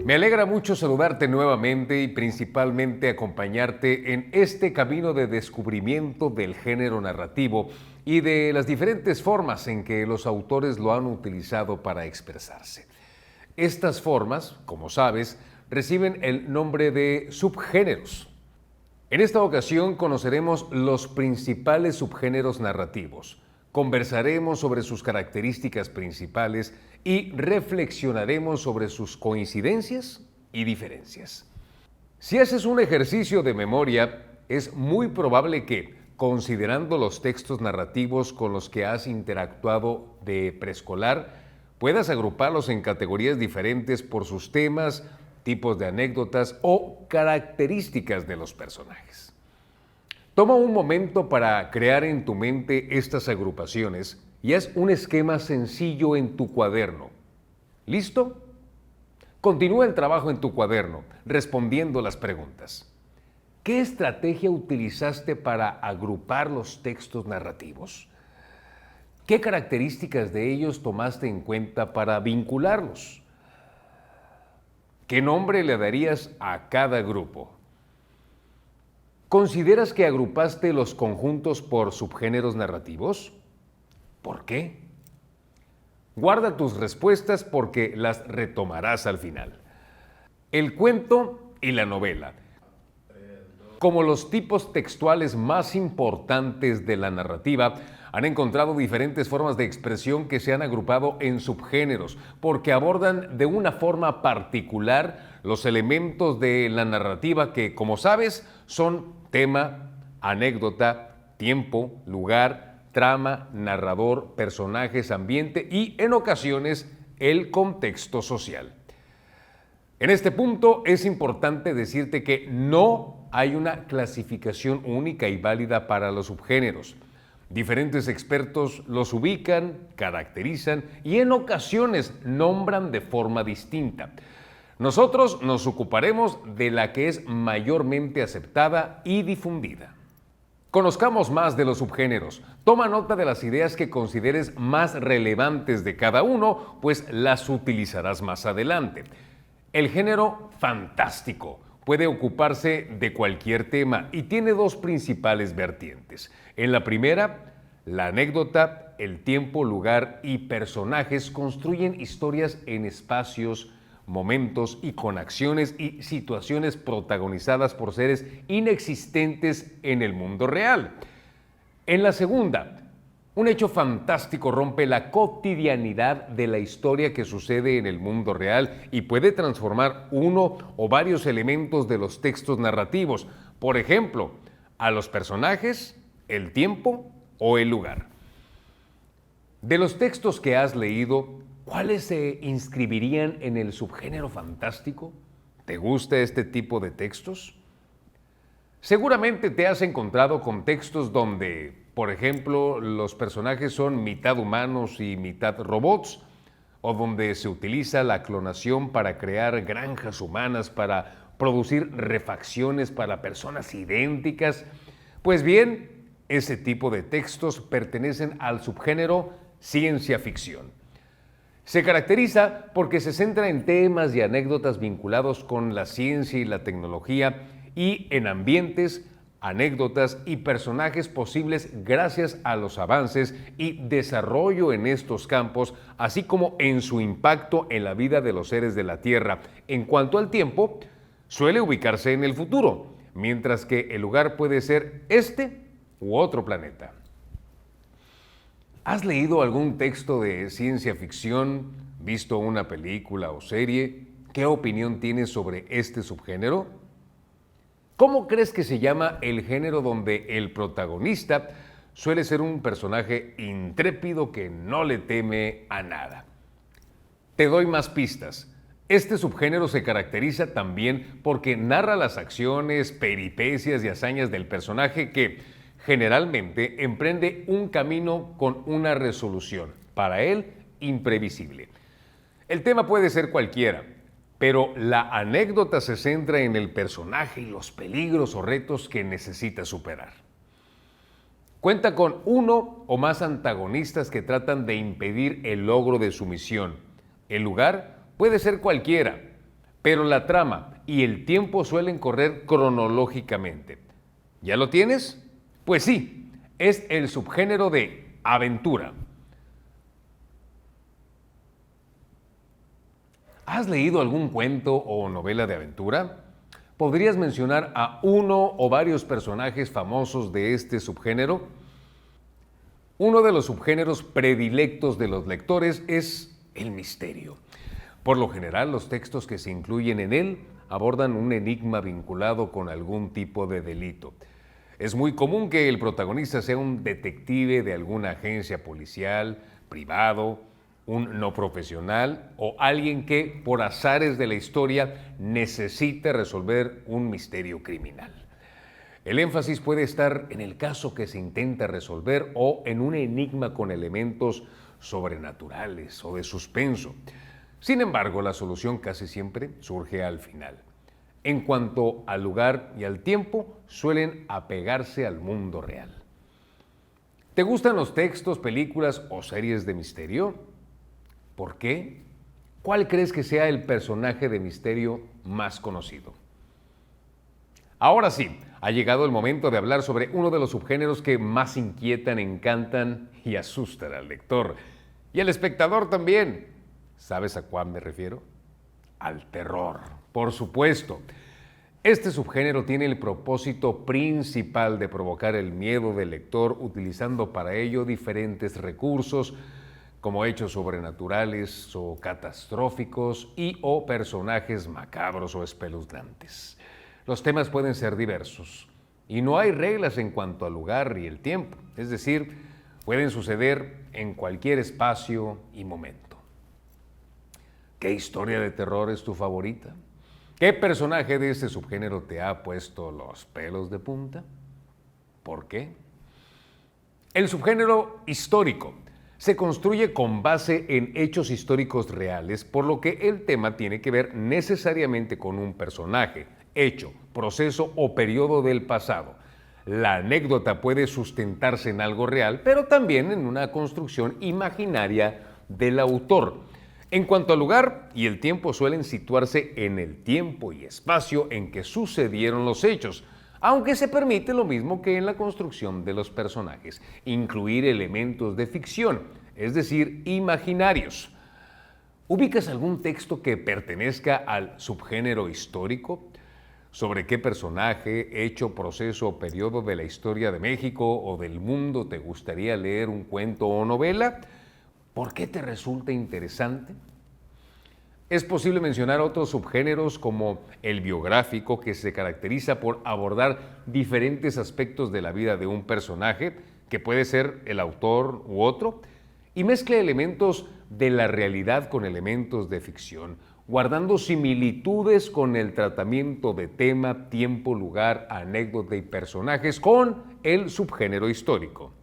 Me alegra mucho saludarte nuevamente y principalmente acompañarte en este camino de descubrimiento del género narrativo y de las diferentes formas en que los autores lo han utilizado para expresarse. Estas formas, como sabes, reciben el nombre de subgéneros. En esta ocasión conoceremos los principales subgéneros narrativos. Conversaremos sobre sus características principales y reflexionaremos sobre sus coincidencias y diferencias. Si haces un ejercicio de memoria, es muy probable que, considerando los textos narrativos con los que has interactuado de preescolar, puedas agruparlos en categorías diferentes por sus temas, tipos de anécdotas o características de los personajes. Toma un momento para crear en tu mente estas agrupaciones y haz un esquema sencillo en tu cuaderno. ¿Listo? Continúa el trabajo en tu cuaderno respondiendo las preguntas. ¿Qué estrategia utilizaste para agrupar los textos narrativos? ¿Qué características de ellos tomaste en cuenta para vincularlos? ¿Qué nombre le darías a cada grupo? ¿Consideras que agrupaste los conjuntos por subgéneros narrativos? ¿Por qué? Guarda tus respuestas porque las retomarás al final. El cuento y la novela, como los tipos textuales más importantes de la narrativa, han encontrado diferentes formas de expresión que se han agrupado en subgéneros, porque abordan de una forma particular los elementos de la narrativa que, como sabes, son tema, anécdota, tiempo, lugar, trama, narrador, personajes, ambiente y, en ocasiones, el contexto social. En este punto es importante decirte que no hay una clasificación única y válida para los subgéneros. Diferentes expertos los ubican, caracterizan y en ocasiones nombran de forma distinta. Nosotros nos ocuparemos de la que es mayormente aceptada y difundida. Conozcamos más de los subgéneros. Toma nota de las ideas que consideres más relevantes de cada uno, pues las utilizarás más adelante. El género fantástico puede ocuparse de cualquier tema y tiene dos principales vertientes. En la primera, la anécdota, el tiempo, lugar y personajes construyen historias en espacios, momentos y con acciones y situaciones protagonizadas por seres inexistentes en el mundo real. En la segunda, un hecho fantástico rompe la cotidianidad de la historia que sucede en el mundo real y puede transformar uno o varios elementos de los textos narrativos, por ejemplo, a los personajes, el tiempo o el lugar. De los textos que has leído, ¿cuáles se inscribirían en el subgénero fantástico? ¿Te gusta este tipo de textos? Seguramente te has encontrado con textos donde, por ejemplo, los personajes son mitad humanos y mitad robots, o donde se utiliza la clonación para crear granjas humanas para producir refacciones para personas idénticas. Pues bien, ese tipo de textos pertenecen al subgénero ciencia ficción. Se caracteriza porque se centra en temas y anécdotas vinculados con la ciencia y la tecnología y en ambientes, anécdotas y personajes posibles gracias a los avances y desarrollo en estos campos, así como en su impacto en la vida de los seres de la Tierra. En cuanto al tiempo, suele ubicarse en el futuro, mientras que el lugar puede ser este u otro planeta. ¿Has leído algún texto de ciencia ficción, visto una película o serie? ¿Qué opinión tienes sobre este subgénero? ¿Cómo crees que se llama el género donde el protagonista suele ser un personaje intrépido que no le teme a nada? Te doy más pistas. Este subgénero se caracteriza también porque narra las acciones, peripecias y hazañas del personaje que generalmente emprende un camino con una resolución, para él, imprevisible. El tema puede ser cualquiera, pero la anécdota se centra en el personaje y los peligros o retos que necesita superar. Cuenta con uno o más antagonistas que tratan de impedir el logro de su misión. El lugar puede ser cualquiera, pero la trama y el tiempo suelen correr cronológicamente. ¿Ya lo tienes? Pues sí, es el subgénero de aventura. ¿Has leído algún cuento o novela de aventura? ¿Podrías mencionar a uno o varios personajes famosos de este subgénero? Uno de los subgéneros predilectos de los lectores es el misterio. Por lo general, los textos que se incluyen en él abordan un enigma vinculado con algún tipo de delito. Es muy común que el protagonista sea un detective de alguna agencia policial, privado, un no profesional o alguien que, por azares de la historia, necesite resolver un misterio criminal. El énfasis puede estar en el caso que se intenta resolver o en un enigma con elementos sobrenaturales o de suspenso. Sin embargo, la solución casi siempre surge al final. En cuanto al lugar y al tiempo, suelen apegarse al mundo real. ¿Te gustan los textos, películas o series de misterio? ¿Por qué? ¿Cuál crees que sea el personaje de misterio más conocido? Ahora sí, ha llegado el momento de hablar sobre uno de los subgéneros que más inquietan, encantan y asustan al lector. Y al espectador también. ¿Sabes a cuál me refiero? Al terror, por supuesto. Este subgénero tiene el propósito principal de provocar el miedo del lector utilizando para ello diferentes recursos como hechos sobrenaturales o catastróficos y o personajes macabros o espeluznantes. Los temas pueden ser diversos y no hay reglas en cuanto al lugar y el tiempo, es decir, pueden suceder en cualquier espacio y momento. ¿Qué historia de terror es tu favorita? ¿Qué personaje de este subgénero te ha puesto los pelos de punta? ¿Por qué? El subgénero histórico se construye con base en hechos históricos reales, por lo que el tema tiene que ver necesariamente con un personaje, hecho, proceso o periodo del pasado. La anécdota puede sustentarse en algo real, pero también en una construcción imaginaria del autor. En cuanto al lugar y el tiempo, suelen situarse en el tiempo y espacio en que sucedieron los hechos, aunque se permite lo mismo que en la construcción de los personajes, incluir elementos de ficción, es decir, imaginarios. ¿Ubicas algún texto que pertenezca al subgénero histórico? ¿Sobre qué personaje, hecho, proceso o periodo de la historia de México o del mundo te gustaría leer un cuento o novela? ¿Por qué te resulta interesante? Es posible mencionar otros subgéneros como el biográfico, que se caracteriza por abordar diferentes aspectos de la vida de un personaje, que puede ser el autor u otro, y mezcla elementos de la realidad con elementos de ficción, guardando similitudes con el tratamiento de tema, tiempo, lugar, anécdota y personajes con el subgénero histórico.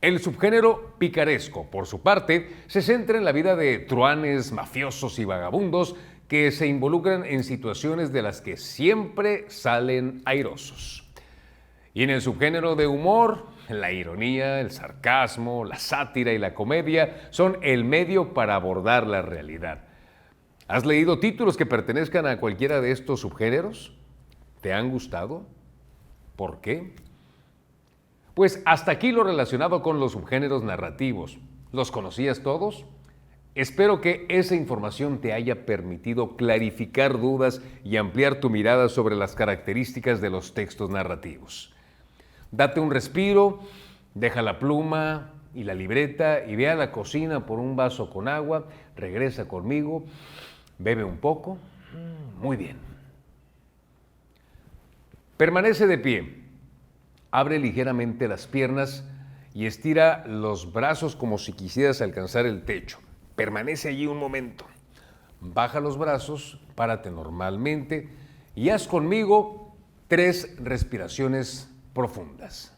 El subgénero picaresco, por su parte, se centra en la vida de truanes, mafiosos y vagabundos que se involucran en situaciones de las que siempre salen airosos. Y en el subgénero de humor, la ironía, el sarcasmo, la sátira y la comedia son el medio para abordar la realidad. ¿Has leído títulos que pertenezcan a cualquiera de estos subgéneros? ¿Te han gustado? ¿Por qué? Pues hasta aquí lo relacionado con los subgéneros narrativos. ¿Los conocías todos? Espero que esa información te haya permitido clarificar dudas y ampliar tu mirada sobre las características de los textos narrativos. Date un respiro, deja la pluma y la libreta y ve a la cocina por un vaso con agua, regresa conmigo, bebe un poco. Muy bien. Permanece de pie. Abre ligeramente las piernas y estira los brazos como si quisieras alcanzar el techo. Permanece allí un momento. Baja los brazos, párate normalmente y haz conmigo 3 respiraciones profundas.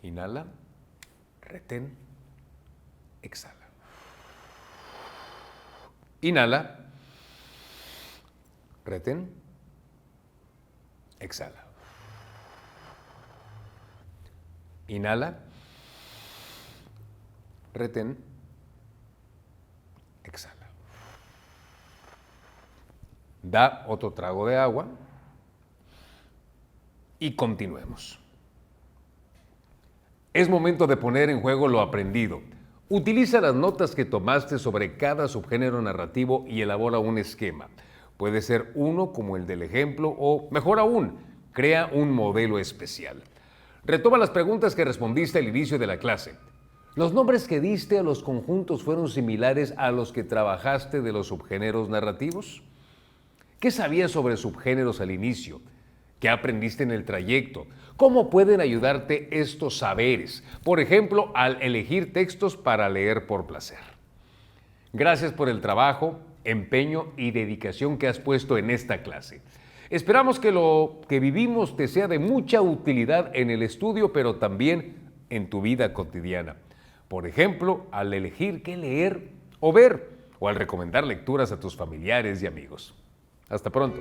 Inhala, retén, exhala. Inhala, retén, exhala. Inhala, retén, exhala. Da otro trago de agua y continuemos. Es momento de poner en juego lo aprendido. Utiliza las notas que tomaste sobre cada subgénero narrativo y elabora un esquema. Puede ser uno como el del ejemplo o, mejor aún, crea un modelo especial. Retoma las preguntas que respondiste al inicio de la clase. ¿Los nombres que diste a los conjuntos fueron similares a los que trabajaste de los subgéneros narrativos? ¿Qué sabías sobre subgéneros al inicio? ¿Qué aprendiste en el trayecto? ¿Cómo pueden ayudarte estos saberes? Por ejemplo, al elegir textos para leer por placer. Gracias por el trabajo, empeño y dedicación que has puesto en esta clase. Esperamos que lo que vivimos te sea de mucha utilidad en el estudio, pero también en tu vida cotidiana. Por ejemplo, al elegir qué leer o ver, o al recomendar lecturas a tus familiares y amigos. Hasta pronto.